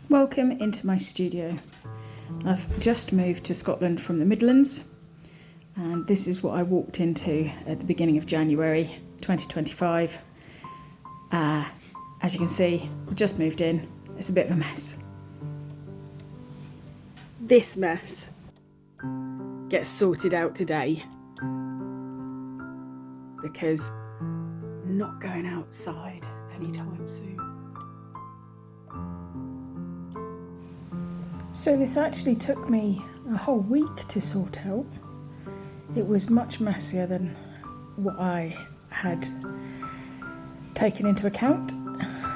Welcome into my studio. I've just moved to Scotland from the Midlands, and this is what I walked into at the beginning of January 2025. As you can see, I've just moved in. It's a bit of a mess. This mess gets sorted out today because I'm not going outside anytime soon. So this actually took me a whole week to sort out. It was much messier than what I had taken into account.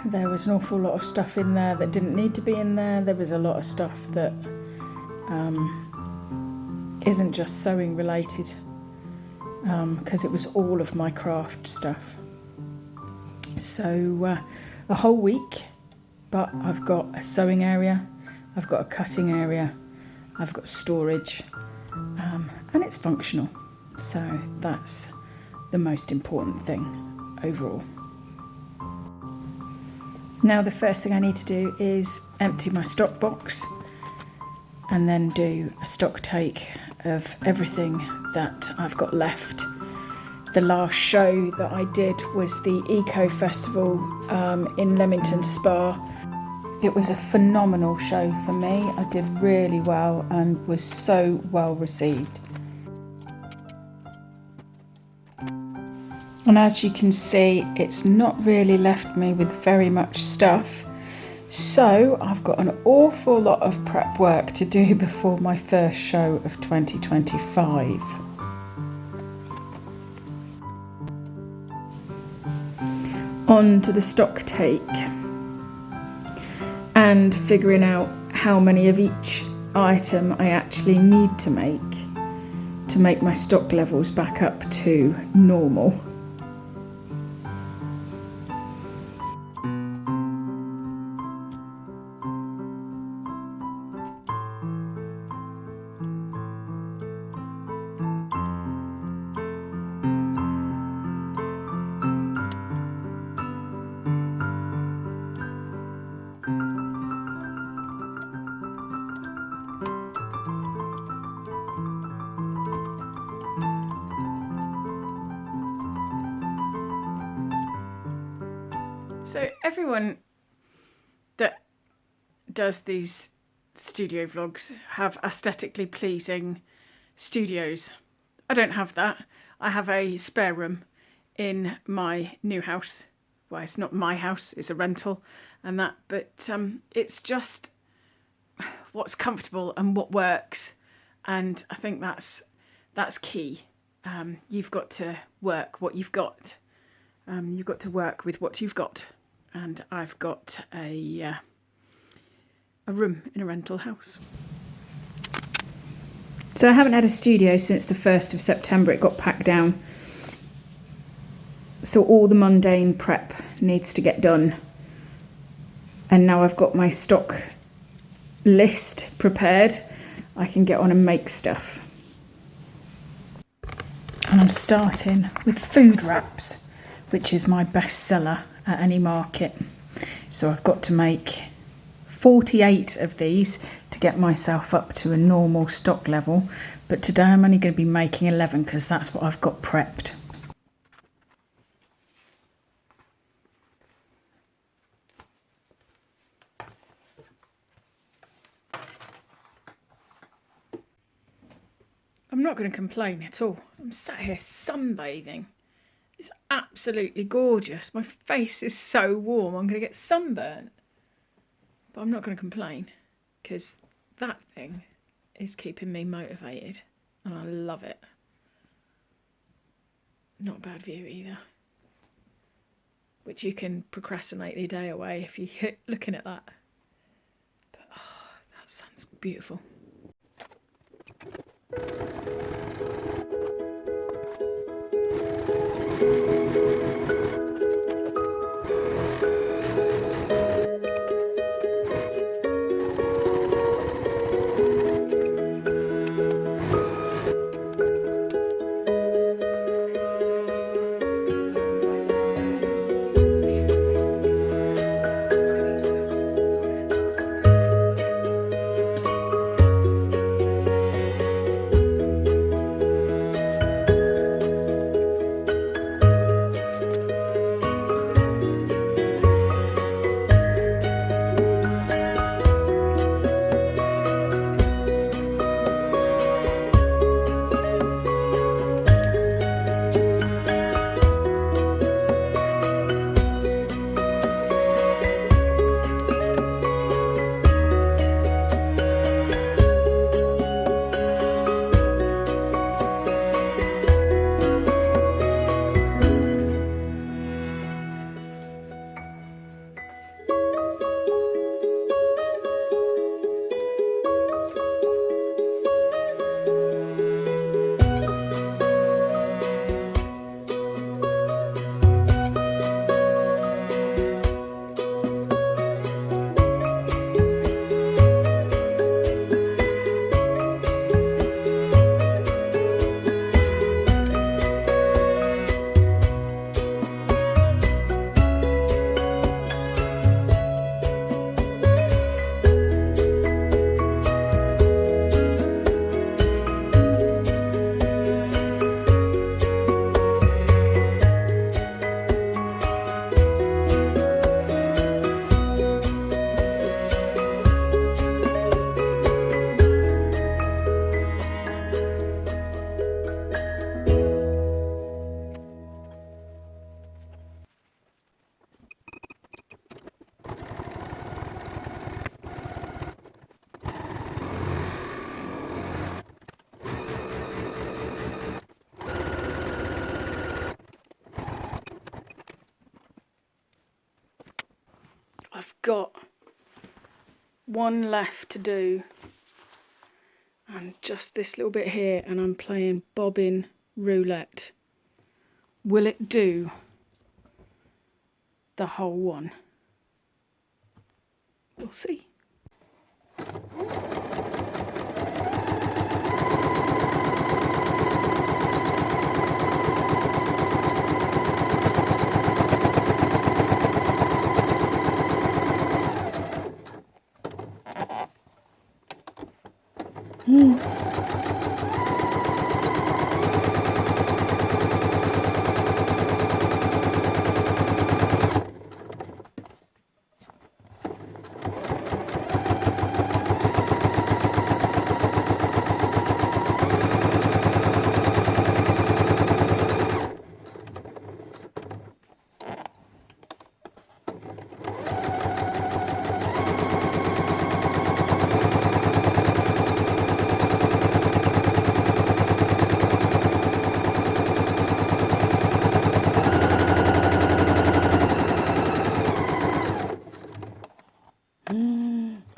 There was an awful lot of stuff in there that didn't need to be in there. There was a lot of stuff that isn't just sewing related, because it was all of my craft stuff. So a whole week, but I've got a sewing area, I've got a cutting area, I've got storage, and it's functional. So that's the most important thing overall. Now the first thing I need to do is empty my stock box and then do a stock take of everything that I've got left. The last show that I did was the Eco Festival in Leamington Spa. It was a phenomenal show for me. I did really well and was so well received. And as you can see, it's not really left me with very much stuff. So I've got an awful lot of prep work to do before my first show of 2025. On to the stock take and figuring out how many of each item I actually need to make my stock levels back up to normal. So everyone that does these studio vlogs have aesthetically pleasing studios. I don't have that. I have a spare room in my new house. Well, it's not my house, it's a rental and that, but it's just what's comfortable and what works, and I think that's key. You've got to work what you've got. You've got to work with what you've got. And I've got a room in a rental house. So I haven't had a studio since the 1st of September. It got packed down. So all the mundane prep needs to get done. And now I've got my stock list prepared, I can get on and make stuff. And I'm starting with food wraps, which is my best seller at any market. So I've got to make 48 of these to get myself up to a normal stock level, but today I'm only going to be making 11 because that's what I've got prepped. I'm not going to complain at all. I'm sat here sunbathing. It's absolutely gorgeous. My face is so warm, I'm going to get sunburnt. But I'm not going to complain because that thing is keeping me motivated and I love it. Not a bad view either. Which you can procrastinate the day away if you hit looking at that. But oh, that sun's beautiful. I've got one left to do, and just this little bit here, and I'm playing bobbin roulette. Will it do the whole one? We'll see.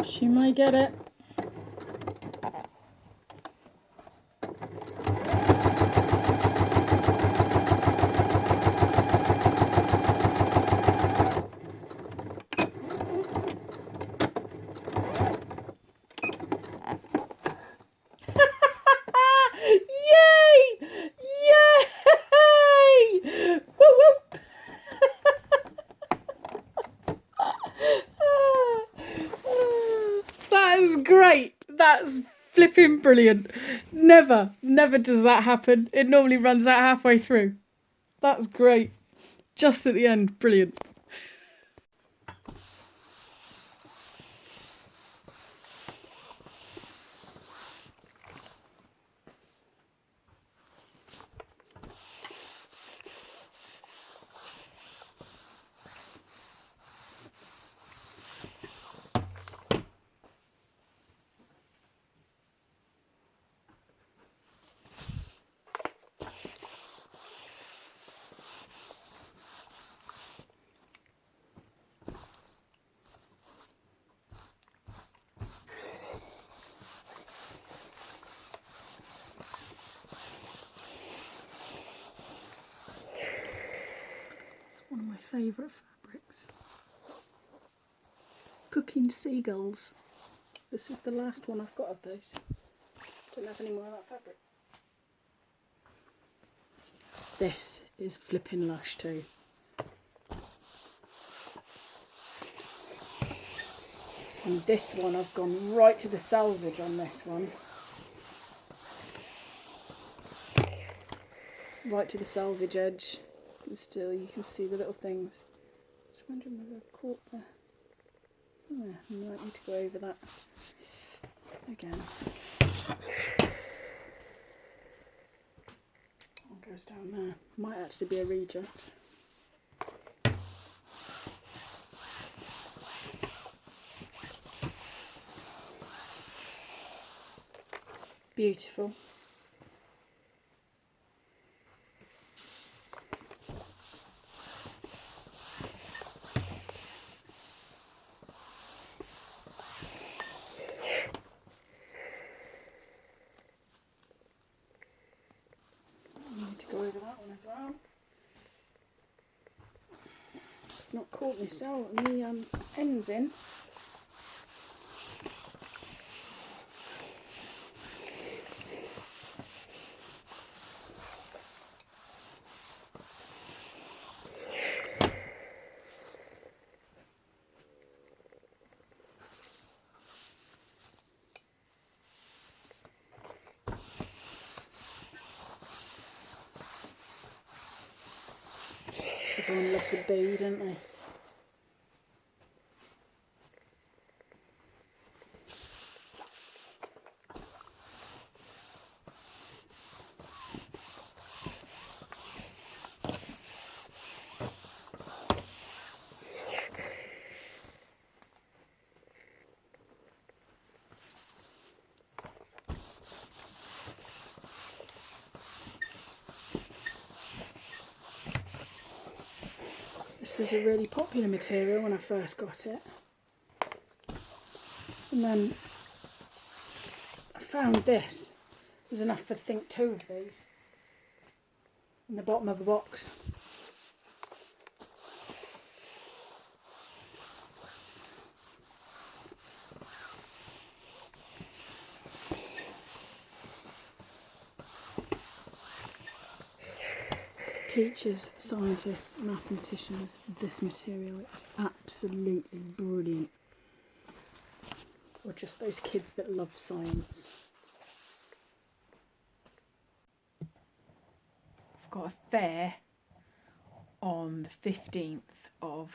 She might get it. Yay! Yay! Woo woo! That is great. That's flipping brilliant. Never does that happen. It normally runs out halfway through. That's great. Just at the end, brilliant. One of my favourite fabrics. Cooking seagulls. This is the last one I've got of those. Don't have any more of that fabric. This is flipping lush too. And this one, I've gone right to the salvage on this one. Right to the salvage edge. And still you can see the little things. Just wondering whether I've caught the... Yeah, I might need to go over that again. One goes down there. Might actually be a reject. Beautiful. To go over that one as well. Not caught myself and the ends in. Everyone loves a bee, don't they? This was a really popular material when I first got it. And then I found this. There's enough for I think 2 of these in the bottom of the box. Teachers, scientists, mathematicians, this material is absolutely brilliant. Or just those kids that love science. I've got a fair on the 15th of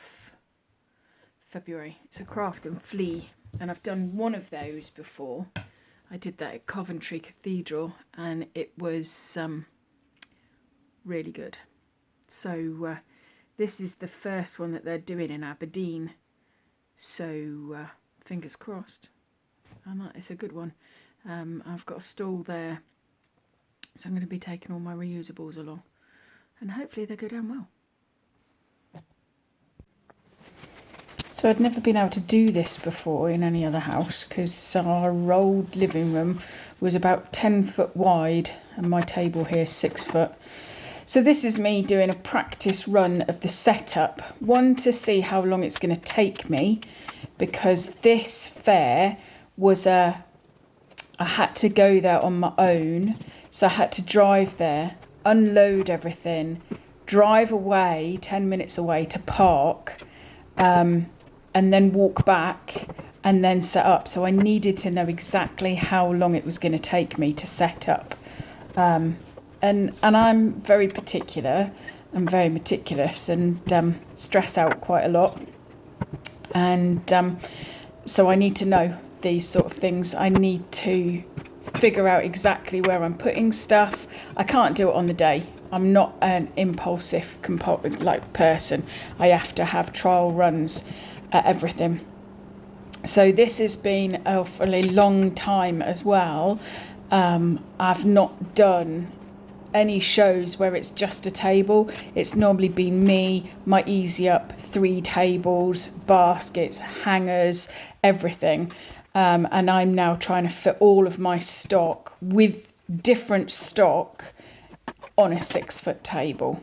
February. It's a craft and flea, and I've done one of those before. I did that at Coventry Cathedral, and it was really good. So this is the first one that they're doing in Aberdeen, so fingers crossed, and that is a good one. I've got a stall there, so I'm going to be taking all my reusables along, and hopefully they go down well. So I'd never been able to do this before in any other house, because our old living room was about 10 foot wide and my table here 6 foot. So this is me doing a practice run of the setup. One, to see how long it's going to take me, because this fair was I had to go there on my own. So I had to drive there, unload everything, drive away 10 minutes away to park, and then walk back and then set up. So I needed to know exactly how long it was going to take me to set up. And I'm very particular and very meticulous, and stress out quite a lot. And so I need to know these sort of things. I need to figure out exactly where I'm putting stuff. I can't do it on the day. I'm not an impulsive person. I have to have trial runs at everything. So this has been an awfully long time as well. I've not done any shows where it's just a table. It's normally been me, my easy up, 3 tables, baskets, hangers, everything. And I'm now trying to fit all of my stock with different stock on a 6 foot table.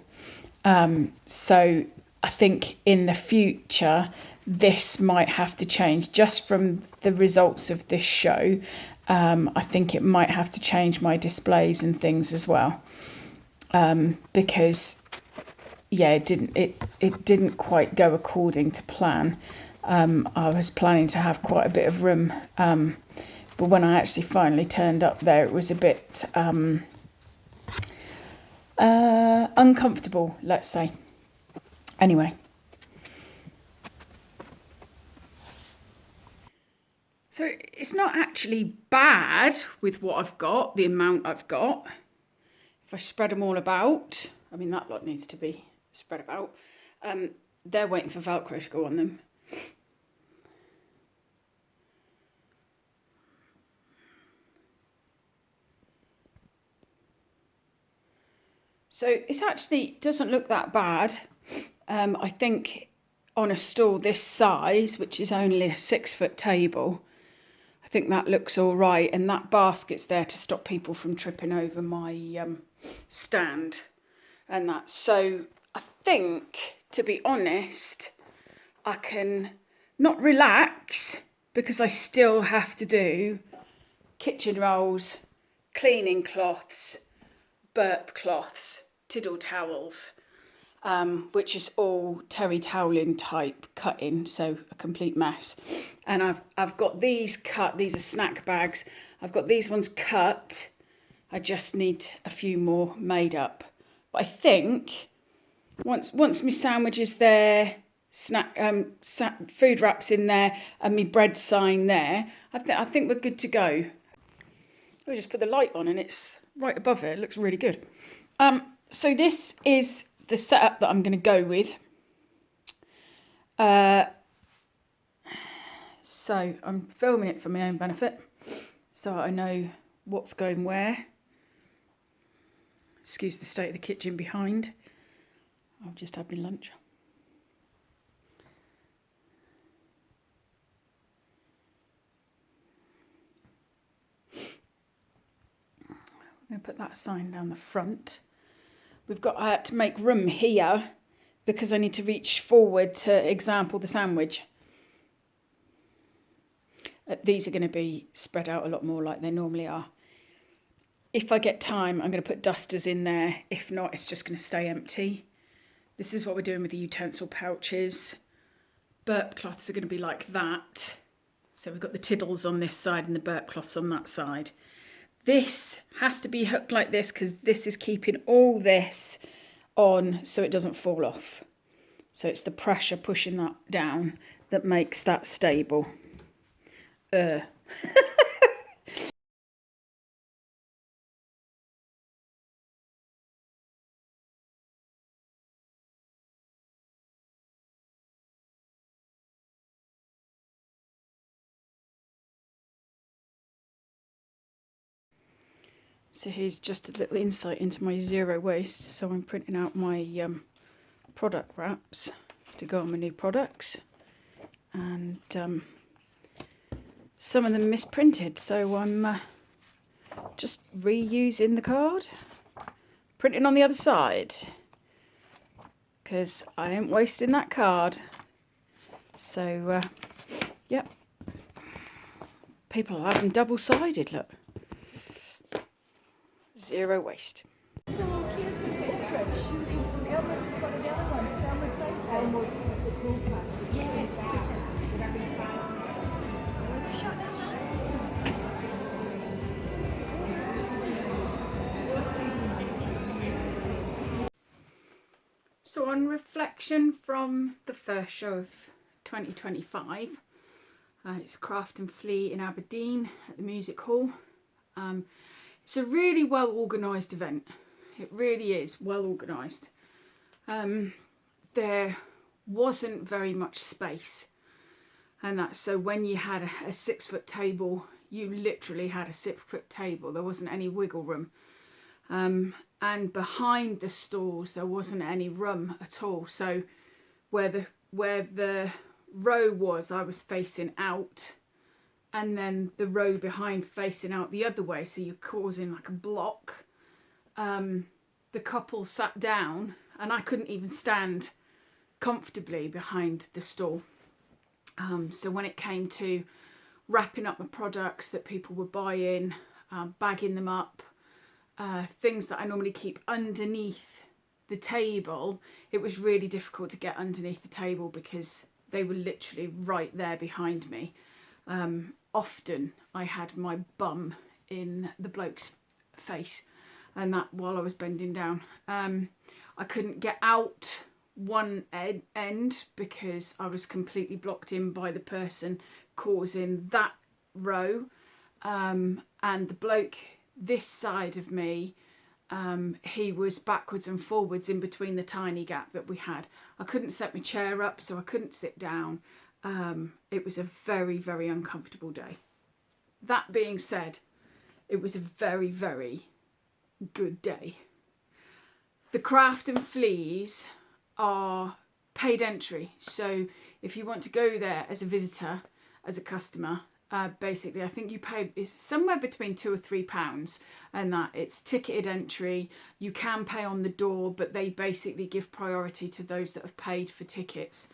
So I think in the future, this might have to change just from the results of this show. I think it might have to change my displays and things as well. Because it didn't quite go according to plan. I was planning to have quite a bit of room, but when I actually finally turned up there, it was a bit uncomfortable, let's say. Anyway, so it's not actually bad with what I've got, the amount I've got. If I spread them all about, I mean, that lot needs to be spread about. They're waiting for Velcro to go on them. So it actually doesn't look that bad. I think on a stall this size, which is only a 6 foot table, I think that looks all right. And that basket's there to stop people from tripping over my stand and that. So I think, to be honest, I can not relax, because I still have to do kitchen rolls, cleaning cloths, burp cloths, tiddle towels, which is all terry toweling type cutting, so a complete mess. And I've got these cut. These are snack bags. I've got these ones cut. I just need a few more made up. But I think once my sandwich is there, food wraps in there, and my bread sign there, I think we're good to go. We just put the light on and it's right above it. It looks really good. So this is the setup that I'm going to go with. So I'm filming it for my own benefit, so I know what's going where. Excuse the state of the kitchen behind. I've just had my lunch. to put that sign down the front. We've got to make room here because I need to reach forward to example the sandwich. These are going to be spread out a lot more like they normally are. If I get time, I'm going to put dusters in there. If not, it's just going to stay empty. This is what we're doing with the utensil pouches. Burp cloths are going to be like that. So we've got the tiddles on this side and the burp cloths on that side. This has to be hooked like this because this is keeping all this on so it doesn't fall off. So it's the pressure pushing that down that makes that stable. So here's just a little insight into my zero waste. So I'm printing out my product wraps to go on my new products, and some of them misprinted, so I'm just reusing the card, printing on the other side, because I ain't wasting that card. So yep, people are having double-sided, look. Zero waste. So on reflection from the first show of 2025, it's Craft and Flea in Aberdeen at the Music Hall. It's a really well organised event. It really is well organised. There wasn't very much space, and that's so when you had a 6-foot table, you literally had a 6-foot table. There wasn't any wiggle room. And behind the stalls there wasn't any room at all. So where the row was, I was facing out, and then the row behind facing out the other way, so you're causing like a block. The couple sat down and I couldn't even stand comfortably behind the stall. So when it came to wrapping up the products that people were buying, bagging them up, things that I normally keep underneath the table, it was really difficult to get underneath the table because they were literally right there behind me. Often I had my bum in the bloke's face, and that while I was bending down. I couldn't get out one end because I was completely blocked in by the person causing that row, and the bloke this side of me, he was backwards and forwards in between the tiny gap that we had. I couldn't set my chair up, so I couldn't sit down. It was a very, very uncomfortable day. That being said, it was a very, very good day. The Craft and Fleas are paid entry, so if you want to go there as a visitor, as a customer, basically I think you pay is somewhere between £2 or £3, and that it's ticketed entry. You can pay on the door, but they basically give priority to those that have paid for tickets.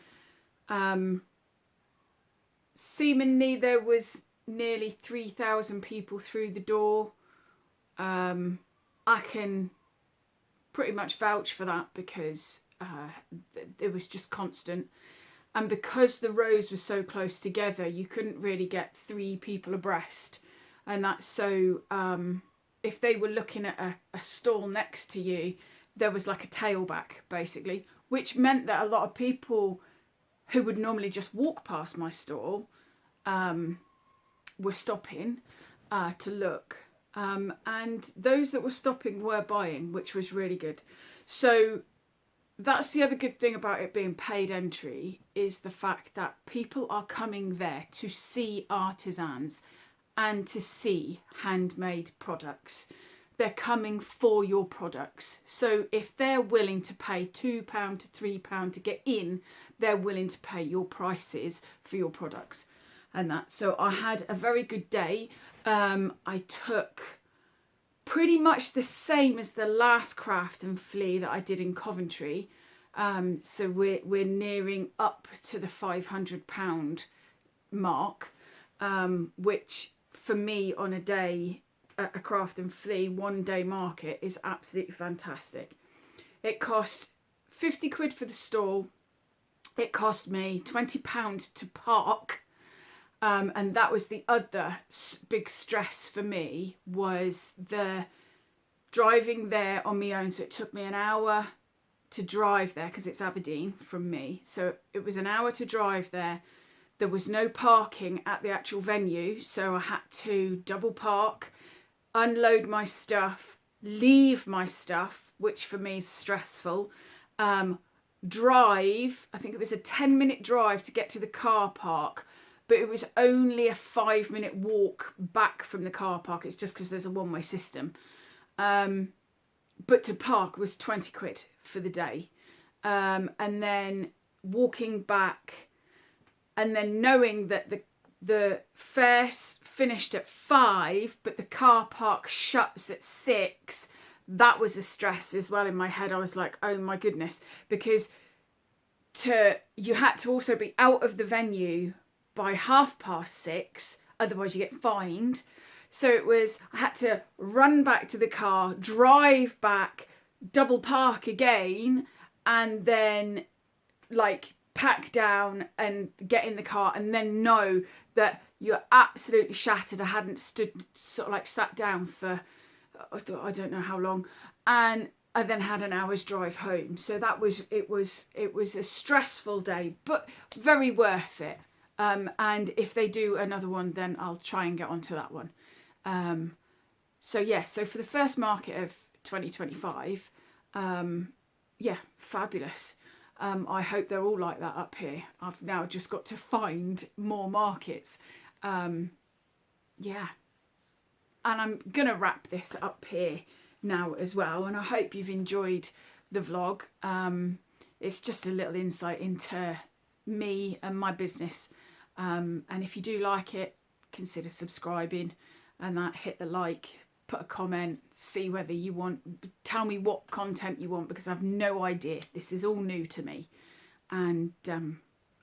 Seemingly there was nearly 3,000 people through the door. I can pretty much vouch for that because it was just constant. And because the rows were so close together, you couldn't really get 3 people abreast. And that's so, if they were looking at a stall next to you, there was like a tailback basically, which meant that a lot of people who would normally just walk past my stall were stopping to look. And those that were stopping were buying, which was really good. So that's the other good thing about it being paid entry, is the fact that people are coming there to see artisans and to see handmade products. They're coming for your products. So if they're willing to pay £2 to £3 to get in, they're willing to pay your prices for your products. And that, so I had a very good day. I took pretty much the same as the last craft and flea that I did in Coventry. So we're nearing up to the £500 mark, which for me on a day at a craft and flea 1 day market is absolutely fantastic. It cost 50 quid for the stall. It cost me £20 to park. And that was the other big stress for me, was the driving there on my own. So it took me an hour to drive there because it's Aberdeen from me. So it was an hour to drive there. There was no parking at the actual venue. So I had to double park, unload my stuff, leave my stuff, which for me is stressful. Drive, I think it was a 10-minute drive to get to the car park. But it was only a 5-minute walk back from the car park. It's just because there's a one-way system. But to park was 20 quid for the day. And then walking back, and then knowing that the fair finished at 5, but the car park shuts at 6, that was a stress as well in my head. I was like, oh my goodness, because you had to also be out of the venue by 6:30, otherwise you get fined. So I had to run back to the car, drive back, double park again, and then like pack down and get in the car, and then know that you're absolutely shattered. I hadn't sat down for I don't know how long, and I then had an hour's drive home. So it was a stressful day, but very worth it. And if they do another one, then I'll try and get onto that one. So for the first market of 2025, fabulous. I hope they're all like that up here. I've now just got to find more markets. And I'm gonna wrap this up here now as well, and I hope you've enjoyed the vlog. It's just a little insight into me and my business. And if you do like it, consider subscribing, and hit the like, put a comment, see whether you want, tell me what content you want, because I have no idea. This is all new to me. And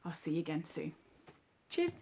I'll see you again soon. Cheers.